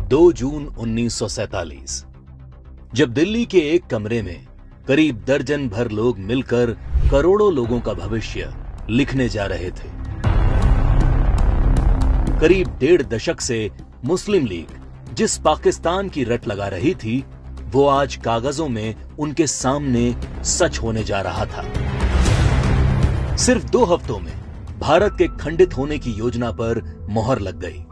2 जून 1947 जब दिल्ली के एक कमरे में करीब दर्जन भर लोग मिलकर करोड़ों लोगों का भविष्य लिखने जा रहे थे। करीब 1.5 दशक से मुस्लिम लीग जिस पाकिस्तान की रट लगा रही थी, वो आज कागजों में उनके सामने सच होने जा रहा था। सिर्फ 2 हफ्तों में भारत के खंडित होने की योजना पर मोहर लग गई।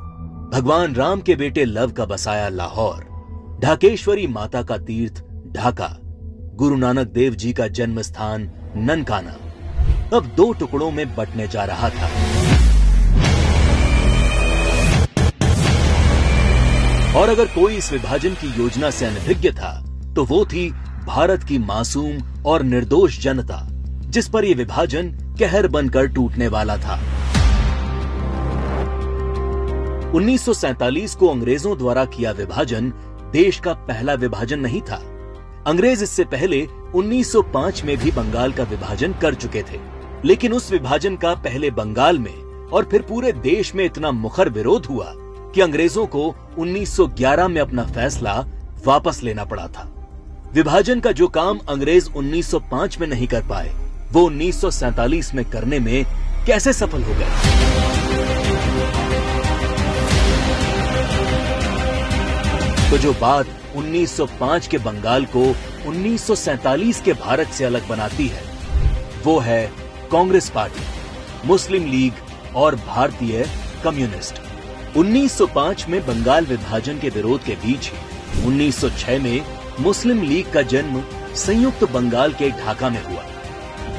भगवान राम के बेटे लव का बसाया लाहौर, ढाकेश्वरी माता का तीर्थ ढाका, गुरु नानक देव जी का जन्म स्थान ननकाना अब 2 टुकड़ों में बंटने जा रहा था। और अगर कोई इस विभाजन की योजना से अनभिज्ञ था, तो वो थी भारत की मासूम और निर्दोष जनता, जिस पर यह विभाजन कहर बनकर टूटने वाला था। 1947 को अंग्रेजों द्वारा किया विभाजन देश का पहला विभाजन नहीं था। अंग्रेज इससे पहले 1905 में भी बंगाल का विभाजन कर चुके थे, लेकिन उस विभाजन का पहले बंगाल में और फिर पूरे देश में इतना मुखर विरोध हुआ कि अंग्रेजों को 1911 में अपना फैसला वापस लेना पड़ा था। विभाजन का जो काम अंग्रेज 1905 में नहीं कर पाए, वो 1947 में करने में कैसे सफल हो गए? तो जो बात 1905 के बंगाल को 1947 के भारत से अलग बनाती है, वो है कांग्रेस पार्टी, मुस्लिम लीग और भारतीय कम्युनिस्ट। 1905 में बंगाल विभाजन के विरोध के बीच ही 1906 में मुस्लिम लीग का जन्म संयुक्त बंगाल के ढाका में हुआ।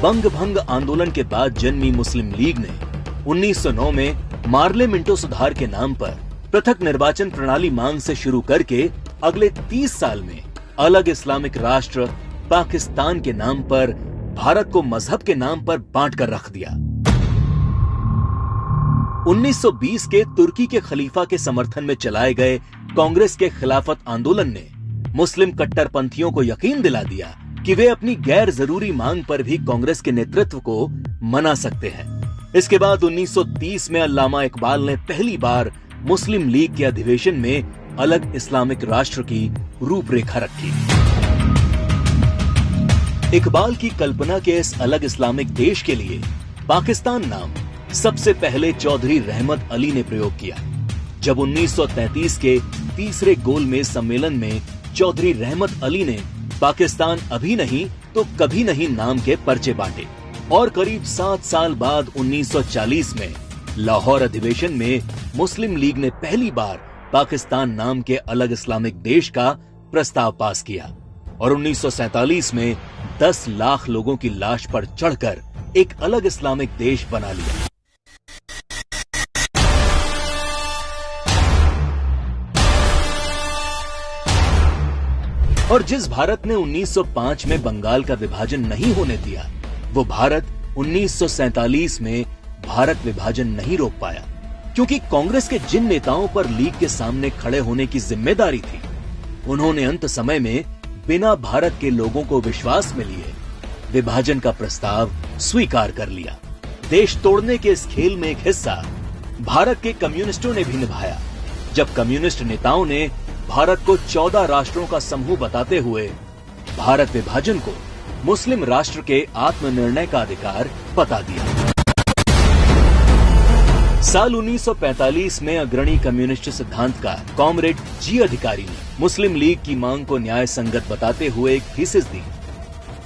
बंग भंग आंदोलन के बाद जन्मी मुस्लिम लीग ने 1909 में मार्ले मिंटो सुधार के नाम पर पृथक निर्वाचन प्रणाली मांग से शुरू करके अगले 30 साल में अलग इस्लामिक राष्ट्र पाकिस्तान के नाम पर भारत को मजहब के नाम पर बांट कर रख दिया। 1920 के तुर्की के खलीफा के समर्थन में चलाए गए कांग्रेस के खिलाफत आंदोलन ने मुस्लिम कट्टरपंथियों को यकीन दिला दिया कि वे अपनी गैर जरूरी मांग पर भी कांग्रेस के नेतृत्व को मना सकते हैं। इसके बाद 1930 में अल्लामा इकबाल ने पहली बार मुस्लिम लीग के अधिवेशन में अलग इस्लामिक राष्ट्र की रूपरेखा रखी। इकबाल की कल्पना के इस अलग इस्लामिक देश के लिए पाकिस्तान नाम सबसे पहले चौधरी रहमत अली ने प्रयोग किया। जब 1933 के तीसरे गोलमेज सम्मेलन में चौधरी रहमत अली ने पाकिस्तान अभी नहीं तो कभी नहीं नाम के पर्चे बांटे और करीब 7 साल बाद 1940 में लाहौर अधिवेशन में मुस्लिम लीग ने पहली बार पाकिस्तान नाम के अलग इस्लामिक देश का प्रस्ताव पास किया और 1947 में 10 लाख लोगों की लाश पर चढ़कर एक अलग इस्लामिक देश बना लिया। और जिस भारत ने 1905 में बंगाल का विभाजन नहीं होने दिया, वो भारत 1947 में भारत विभाजन नहीं रोक पाया, क्योंकि कांग्रेस के जिन नेताओं पर लीग के सामने खड़े होने की जिम्मेदारी थी, उन्होंने अंत समय में बिना भारत के लोगों को विश्वास में लिए विभाजन का प्रस्ताव स्वीकार कर लिया। देश तोड़ने के इस खेल में एक हिस्सा भारत के कम्युनिस्टों ने भी निभाया। जब कम्युनिस्ट नेताओं ने भारत को 14 राष्ट्रों का समूह बताते हुए भारत विभाजन को मुस्लिम राष्ट्र के आत्मनिर्णय का अधिकार बता दिया। साल 1945 में अग्रणी कम्युनिस्ट सिद्धांतकार कॉमरेड जी अधिकारी ने मुस्लिम लीग की मांग को न्याय संगत बताते हुए एक थीसिस दी।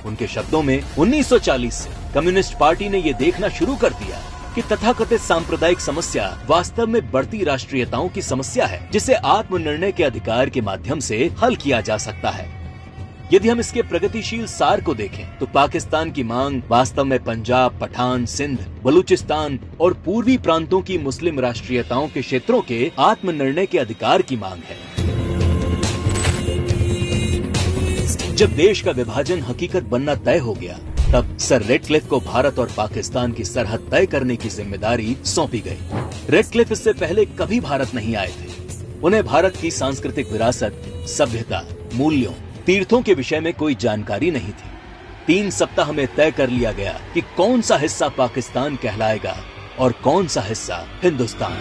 उनके शब्दों में 1940 से कम्युनिस्ट पार्टी ने ये देखना शुरू कर दिया कि तथाकथित सांप्रदायिक समस्या वास्तव में बढ़ती राष्ट्रीयताओं की समस्या है, जिसे आत्मनिर्णय के अधिकार के माध्यम से हल किया जा सकता है। यदि हम इसके प्रगतिशील सार को देखें, तो पाकिस्तान की मांग वास्तव में पंजाब, पठान, सिंध, बलूचिस्तान और पूर्वी प्रांतों की मुस्लिम राष्ट्रीयताओं के क्षेत्रों के आत्मनिर्णय के अधिकार की मांग है। जब देश का विभाजन हकीकत बनना तय हो गया, तब सर रेडक्लिफ को भारत और पाकिस्तान की सरहद तय करने की जिम्मेदारी सौंपी गई। रेडक्लिफ इससे पहले कभी भारत नहीं आए थे। उन्हें भारत की सांस्कृतिक विरासत, सभ्यता, मूल्यों, तीर्थों के विषय में कोई जानकारी नहीं थी। 3 सप्ताह में तय कर लिया गया कि कौन सा हिस्सा पाकिस्तान कहलाएगा और कौन सा हिस्सा हिंदुस्तान।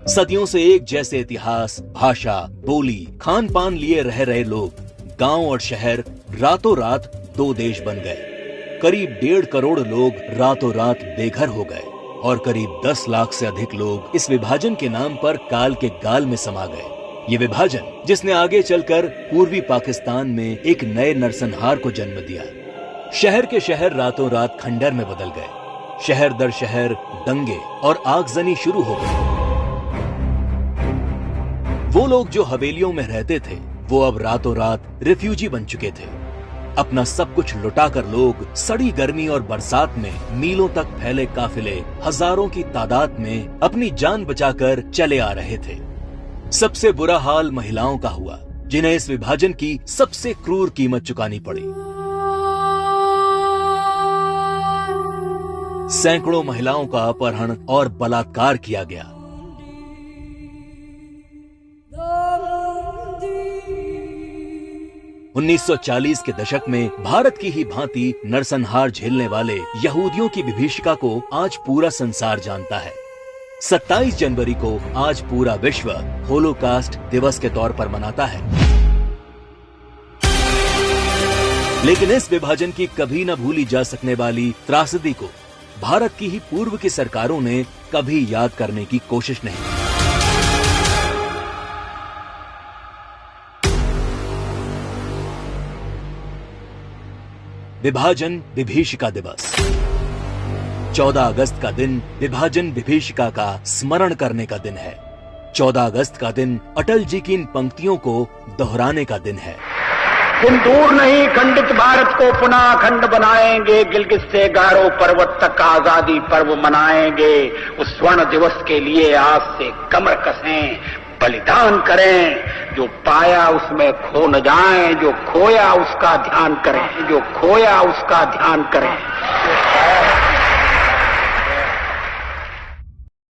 सदियों से एक जैसे इतिहास, भाषा, बोली, खान पान लिए रह रहे लोग, गांव और शहर रातों रात दो देश बन गए। करीब 1.5 करोड़ लोग रातों रात बेघर हो गए और करीब 10 लाख से अधिक लोग इस विभाजन के नाम पर काल के गाल में समा गए। ये विभाजन जिसने आगे चलकर पूर्वी पाकिस्तान में एक नए नरसंहार को जन्म दिया। शहर के शहर रातों रात खंडर में बदल गए। शहर दर शहर दंगे और आगजनी शुरू हो गई। वो लोग जो हवेलियों में रहते थे वो अब रातों रात रिफ्यूजी बन चुके थे। अपना सब कुछ लुटाकर लोग सड़ी गर्मी और बरसात में मीलों तक फैले काफिले हजारों की तादाद में अपनी जान बचाकर चले आ रहे थे। सबसे बुरा हाल महिलाओं का हुआ, जिन्हें इस विभाजन की सबसे क्रूर कीमत चुकानी पड़ी। सैकड़ों महिलाओं का अपहरण और बलात्कार किया गया। उन्नीस 1940 के दशक में भारत की ही भांति नरसंहार झेलने वाले यहूदियों की विभीषिका को आज पूरा संसार जानता है। 27 जनवरी को आज पूरा विश्व होलोकास्ट दिवस के तौर पर मनाता है। लेकिन इस विभाजन की कभी न भूली जा सकने वाली त्रासदी को भारत की ही पूर्व की सरकारों ने कभी याद करने की कोशिश नहीं की। विभाजन विभीषिका दिवस 14 अगस्त का दिन विभाजन विभीषिका का स्मरण करने का दिन है। 14 अगस्त का दिन अटल जी की इन पंक्तियों को दोहराने का दिन है। दिन दूर नहीं, खंडित भारत को पुनः अखंड बनाएंगे। गिलगित से गारो पर्वत तक आजादी पर्व मनाएंगे। उस स्वर्ण दिवस के लिए आज से कमर कसें, बलिदान करें। जो पाया उसमें खो न जाएं, जो खोया उसका ध्यान करें, जो खोया उसका ध्यान करें।